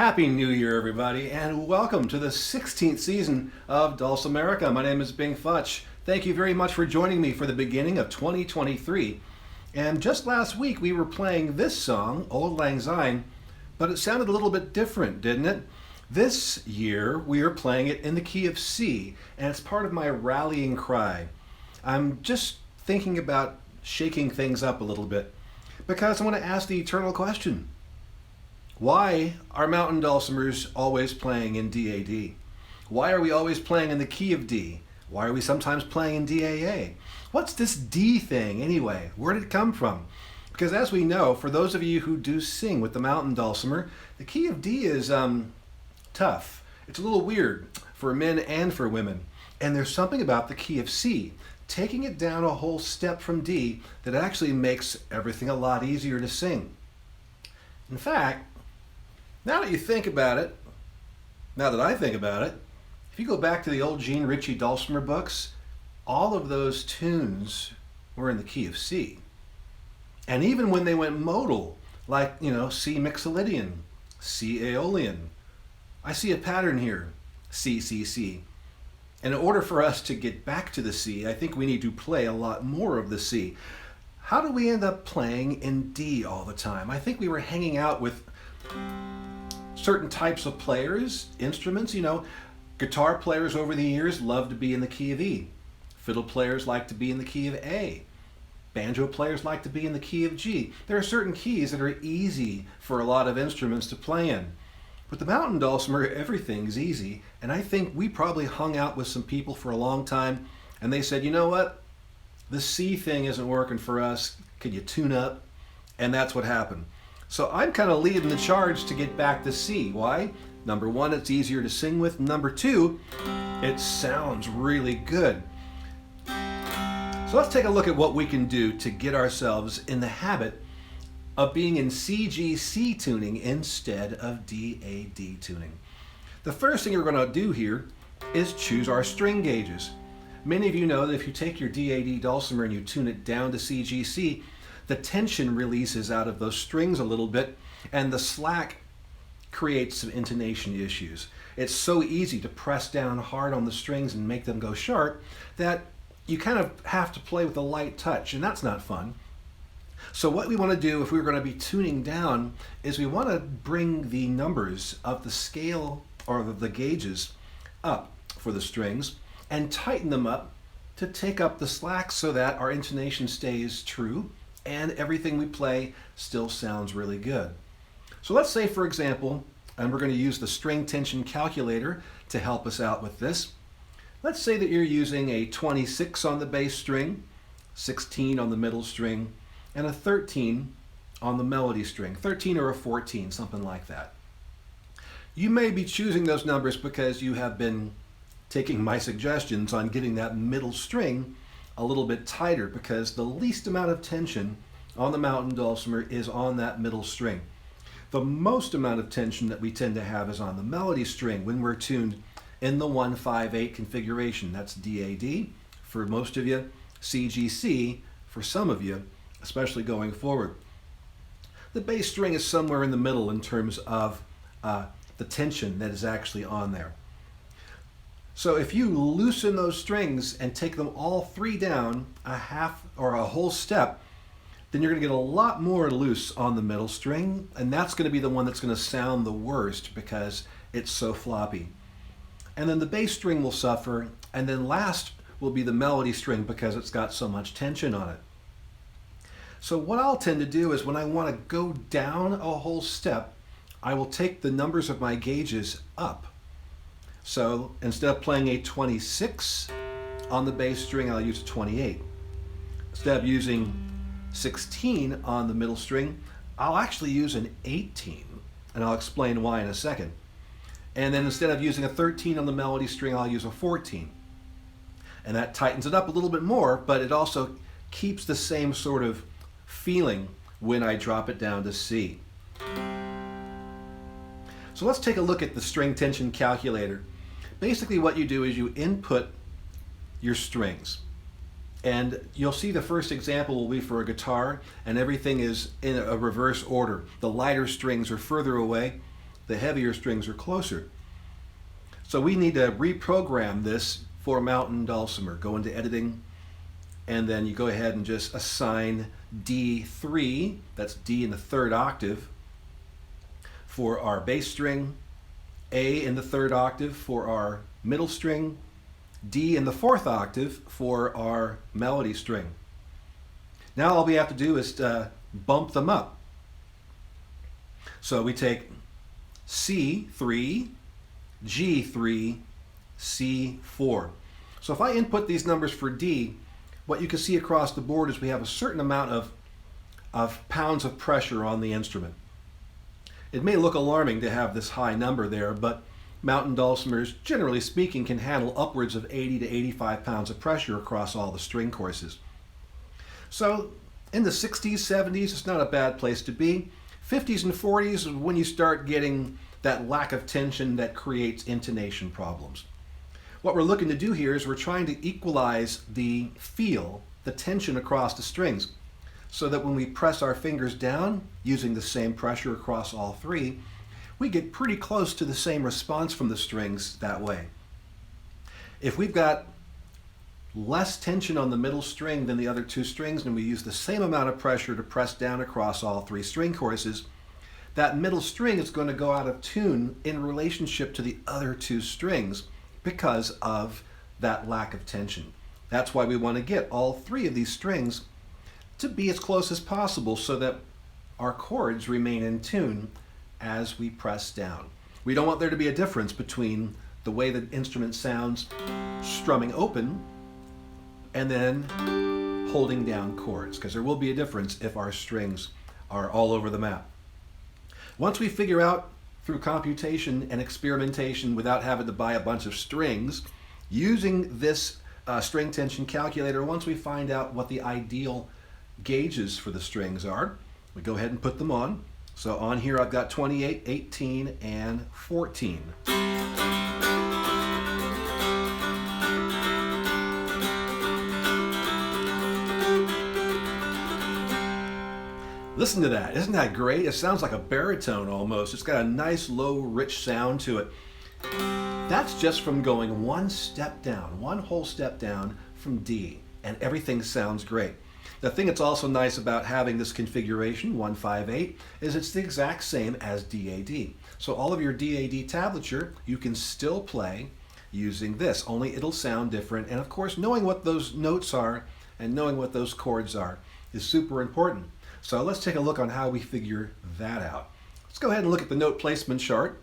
Happy New Year, everybody, and welcome to the 16th season of Dulcimerica. My name is Futch. Thank you very much for joining me for the beginning of 2023. And just last week we were playing this song, Auld Lang Syne, but it sounded a little bit different, didn't it? This year we are playing it in the key of C, and it's part of my rallying cry. I'm just thinking about shaking things up a little bit because I want to ask the eternal question. Why are mountain dulcimers always playing in DAD? Why are we always playing in the key of D? Why are we sometimes playing in DAA? What's this D thing anyway? Where did it come from? Because as we know, for those of you who do sing with the mountain dulcimer, the key of D is tough. It's a little weird for men and for women. And there's something about the key of C, taking it down a whole step from D, that actually makes everything a lot easier to sing. In fact, now that I think about it, if you go back to the old Gene Ritchie dulcimer books, all of those tunes were in the key of C. And even when they went modal, like, C Mixolydian, C Aeolian, I see a pattern here, CCC. And in order for us to get back to the C, I think we need to play a lot more of the C. How do we end up playing in D all the time? I think we were hanging out with certain types of players, instruments, guitar players over the years love to be in the key of E. Fiddle players like to be in the key of A. Banjo players like to be in the key of G. There are certain keys that are easy for a lot of instruments to play in. With the mountain dulcimer, everything's easy, and I think we probably hung out with some people for a long time, and they said, you know what? The C thing isn't working for us. Could you tune up? And that's what happened. So I'm kind of leading the charge to get back to C. Why? Number one, it's easier to sing with. Number two, it sounds really good. So let's take a look at what we can do to get ourselves in the habit of being in CGC tuning instead of DAD tuning. The first thing we're going to do here is choose our string gauges. Many of you know that if you take your DAD dulcimer and you tune it down to CGC, the tension releases out of those strings a little bit, and the slack creates some intonation issues. It's so easy to press down hard on the strings and make them go sharp that you kind of have to play with a light touch, and that's not fun. So what we want to do if we're going to be tuning down is we want to bring the numbers of the scale or the gauges up for the strings and tighten them up to take up the slack so that our intonation stays true and everything we play still sounds really good. So let's say, for example, and we're going to use the string tension calculator to help us out with this. Let's say that you're using a 26 on the bass string, 16 on the middle string, and a 13 on the melody string, 13 or a 14, something like that. You may be choosing those numbers because you have been taking my suggestions on getting that middle string a little bit tighter, because the least amount of tension on the mountain dulcimer is on that middle string. The most amount of tension that we tend to have is on the melody string when we're tuned in the 1-5-8 configuration. That's DAD for most of you, CGC for some of you, especially going forward. The bass string is somewhere in the middle in terms of the tension that is actually on there. So if you loosen those strings and take them all three down a half or a whole step, then you're going to get a lot more loose on the middle string, and that's going to be the one that's going to sound the worst because it's so floppy. And then the bass string will suffer, and then last will be the melody string because it's got so much tension on it. So what I'll tend to do is when I want to go down a whole step, I will take the numbers of my gauges up. So instead of playing a 26 on the bass string, I'll use a 28. Instead of using 16 on the middle string, I'll actually use an 18, and I'll explain why in a second. And then instead of using a 13 on the melody string, I'll use a 14. And that tightens it up a little bit more, but it also keeps the same sort of feeling when I drop it down to C. So let's take a look at the string tension calculator. Basically what you do is you input your strings. And you'll see the first example will be for a guitar, and everything is in a reverse order. The lighter strings are further away, the heavier strings are closer. So we need to reprogram this for mountain dulcimer. Go into editing, and then you go ahead and just assign D3, that's D in the third octave, for our bass string, A in the third octave for our middle string, D in the fourth octave for our melody string. Now all we have to do is bump them up. So we take C3, G3, C4. So if I input these numbers for D, what you can see across the board is we have a certain amount of pounds of pressure on the instrument. It may look alarming to have this high number there, but mountain dulcimers, generally speaking, can handle upwards of 80 to 85 pounds of pressure across all the string courses. So in the 60s, 70s, it's not a bad place to be. 50s and 40s is when you start getting that lack of tension that creates intonation problems. What we're looking to do here is we're trying to equalize the feel, the tension across the strings, so that when we press our fingers down using the same pressure across all three, we get pretty close to the same response from the strings that way. If we've got less tension on the middle string than the other two strings, and we use the same amount of pressure to press down across all three string courses, that middle string is going to go out of tune in relationship to the other two strings because of that lack of tension. That's why we want to get all three of these strings to be as close as possible so that our chords remain in tune as we press down. We don't want there to be a difference between the way the instrument sounds strumming open and then holding down chords, because there will be a difference if our strings are all over the map. Once we figure out through computation and experimentation without having to buy a bunch of strings, using this string tension calculator, once we find out what the ideal gauges for the strings are, we go ahead and put them on. So on here I've got 28, 18, and 14. Listen to that. Isn't that great? It sounds like a baritone almost. It's got a nice, low, rich sound to it. That's just from going one step down, one whole step down from D, and everything sounds great. The thing that's also nice about having this configuration, 158, is it's the exact same as DAD. So all of your DAD tablature, you can still play using this, only it'll sound different. And of course, knowing what those notes are and knowing what those chords are is super important. So let's take a look on how we figure that out. Let's go ahead and look at the note placement chart.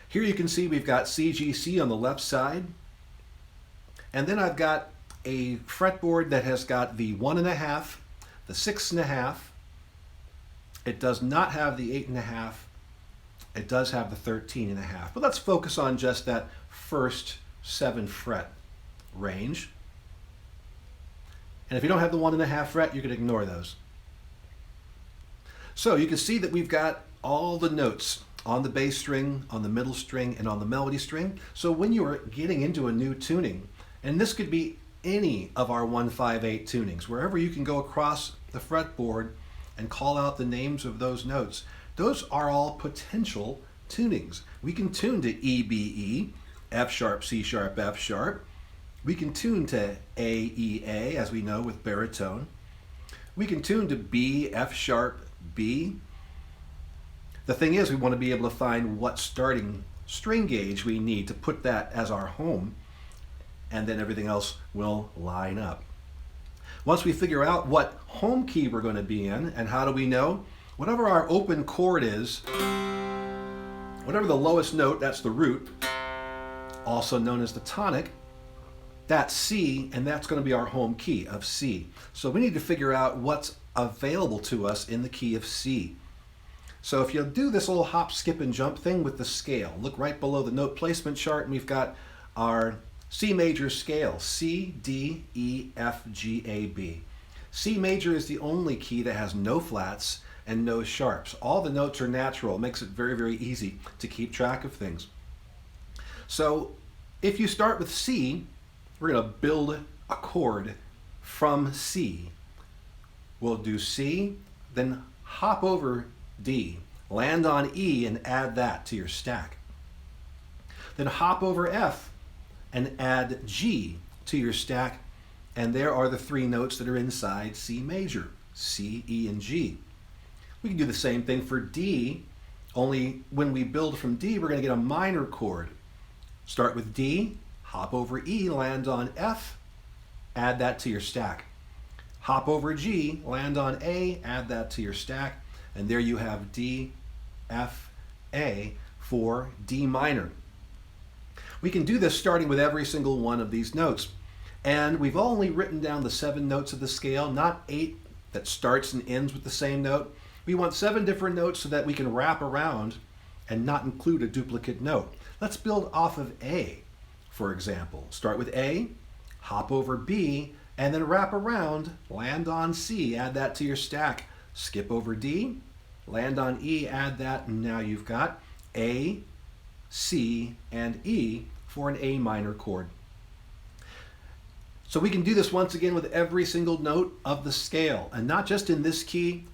Here you can see we've got CGC on the left side, and then I've got a fretboard that has got the 1.5, the 6.5. It does not have the 8.5. It does have the 13.5. But let's focus on just that first 7 fret range. And if you don't have the 1.5 fret, you can ignore those. So you can see that we've got all the notes on the bass string, on the middle string, and on the melody string. So when you are getting into a new tuning, and this could be any of our 158 tunings, wherever you can go across the fretboard and call out the names of those notes, those are all potential tunings. We can tune to E, B, E, F sharp, C sharp, F sharp. We can tune to A, E, A, as we know with baritone. We can tune to B, F sharp, B. The thing is, we want to be able to find what starting string gauge we need to put that as our home, and then everything else will line up. Once we figure out what home key we're going to be in, and how do we know? Whatever our open chord is, whatever the lowest note, that's the root, also known as the tonic, that's C, and that's going to be our home key of C. So we need to figure out what's available to us in the key of C. So if you'll do this little hop, skip, and jump thing with the scale, look right below the note placement chart, and we've got our C major scale, C, D, E, F, G, A, B. C major is the only key that has no flats and no sharps. All the notes are natural. It makes it very, very easy to keep track of things. So if you start with C, we're going to build a chord from C. We'll do C, then hop over D, land on E and add that to your stack. Then hop over F and add G to your stack, and there are the three notes that are inside C major, C, E, and G. We can do the same thing for D, only when we build from D, we're going to get a minor chord. Start with D, hop over E, land on F, add that to your stack. Hop over G, land on A, add that to your stack, and there you have D, F, A for D minor. We can do this starting with every single one of these notes. And we've only written down the 7 notes of the scale, not 8 that starts and ends with the same note. We want 7 different notes so that we can wrap around and not include a duplicate note. Let's build off of A, for example. Start with A, hop over B, and then wrap around, land on C, add that to your stack. Skip over D, land on E, add that, and now you've got A, C, and E for an A minor chord. So we can do this once again with every single note of the scale, and not just in this key,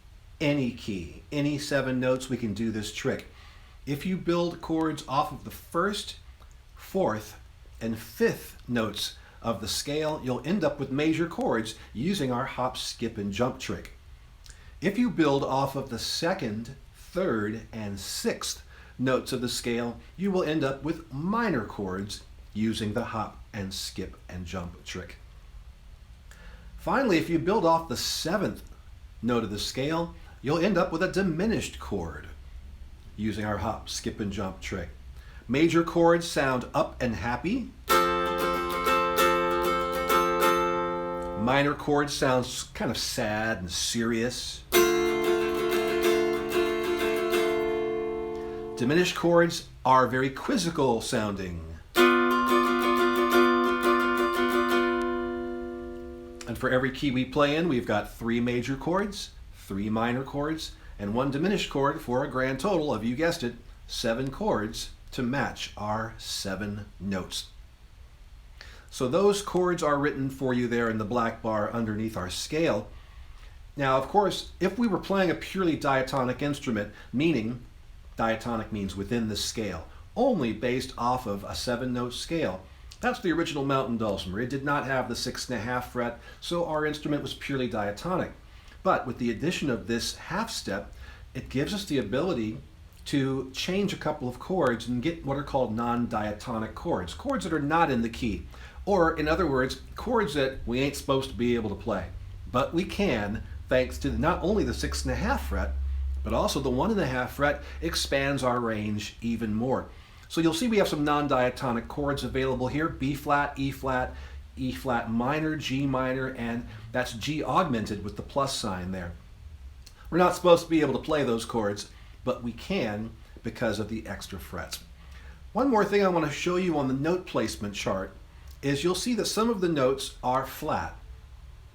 any 7 notes we can do this trick. If you build chords off of the 1st, 4th, and 5th notes of the scale, you'll end up with major chords using our hop, skip, and jump trick. If you build off of the 2nd, 3rd, and 6th notes of the scale, you will end up with minor chords using the hop and skip and jump trick. Finally, if you build off the 7th note of the scale, you'll end up with a diminished chord using our hop, skip, and jump trick. Major chords sound up and happy. Minor chords sounds kind of sad and serious. Diminished chords are very quizzical sounding. And for every key we play in, we've got 3 major chords, 3 minor chords, and 1 diminished chord for a grand total of, you guessed it, 7 chords to match our 7 notes. So those chords are written for you there in the black bar underneath our scale. Now, of course, if we were playing a purely diatonic instrument, meaning diatonic means within the scale, only based off of a 7-note scale, that's the original mountain dulcimer. It did not have the 6.5 fret, so our instrument was purely diatonic. But with the addition of this half step, it gives us the ability to change a couple of chords and get what are called non-diatonic chords, chords that are not in the key. Or, in other words, chords that we ain't supposed to be able to play. But we can, thanks to not only the 6.5 fret, but also the 1.5 fret expands our range even more. So you'll see we have some non-diatonic chords available here: B flat, E flat, E flat minor, G minor, and that's G augmented with the plus sign there. We're not supposed to be able to play those chords, but we can because of the extra frets. One more thing I want to show you on the note placement chart is you'll see that some of the notes are flat.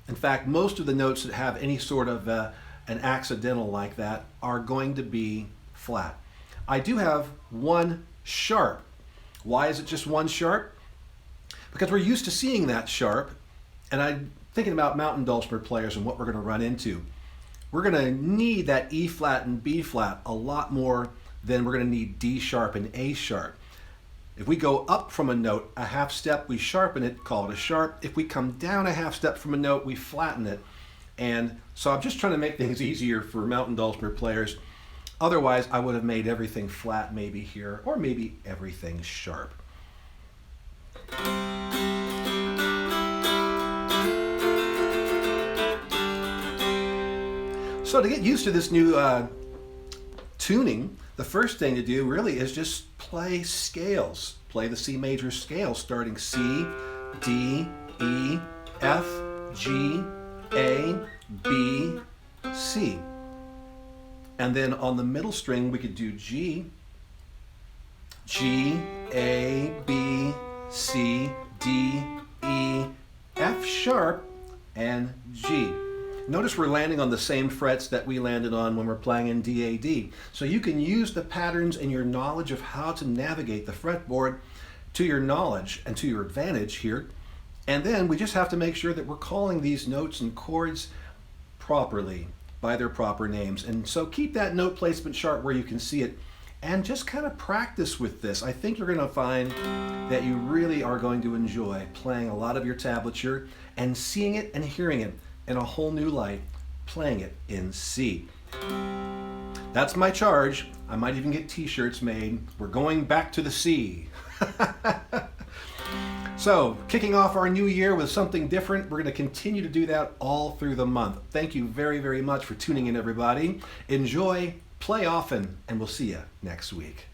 In fact, most of the notes that have any sort of an accidental like that are going to be flat. I do have 1 sharp. Why is it just 1 sharp? Because we're used to seeing that sharp, and I'm thinking about mountain dulcimer players and what we're going to run into. We're going to need that E flat and B flat a lot more than we're going to need D sharp and A sharp. If we go up from a note a half step, we sharpen it, call it a sharp. If we come down a half step from a note, we flatten it. And so I'm just trying to make things easier for mountain dulcimer players. Otherwise, I would have made everything flat maybe here, or maybe everything sharp. So to get used to this new tuning, the first thing to do really is just play scales. Play the C major scale, starting C, D, E, F, G, A, B, C. And then on the middle string, we could do G, G, A, B, C, D, E, F sharp, and G. Notice we're landing on the same frets that we landed on when we're playing in DAD. So you can use the patterns and your knowledge of how to navigate the fretboard to your knowledge and to your advantage here. And then we just have to make sure that we're calling these notes and chords properly by their proper names. And so keep that note placement chart where you can see it and just kind of practice with this. I think you're going to find that you really are going to enjoy playing a lot of your tablature and seeing it and hearing it in a whole new light, playing it in C. That's my charge. I might even get t-shirts made. We're going back to the C. So, kicking off our new year with something different, we're going to continue to do that all through the month. Thank you very, very much for tuning in, everybody. Enjoy, play often, and we'll see you next week.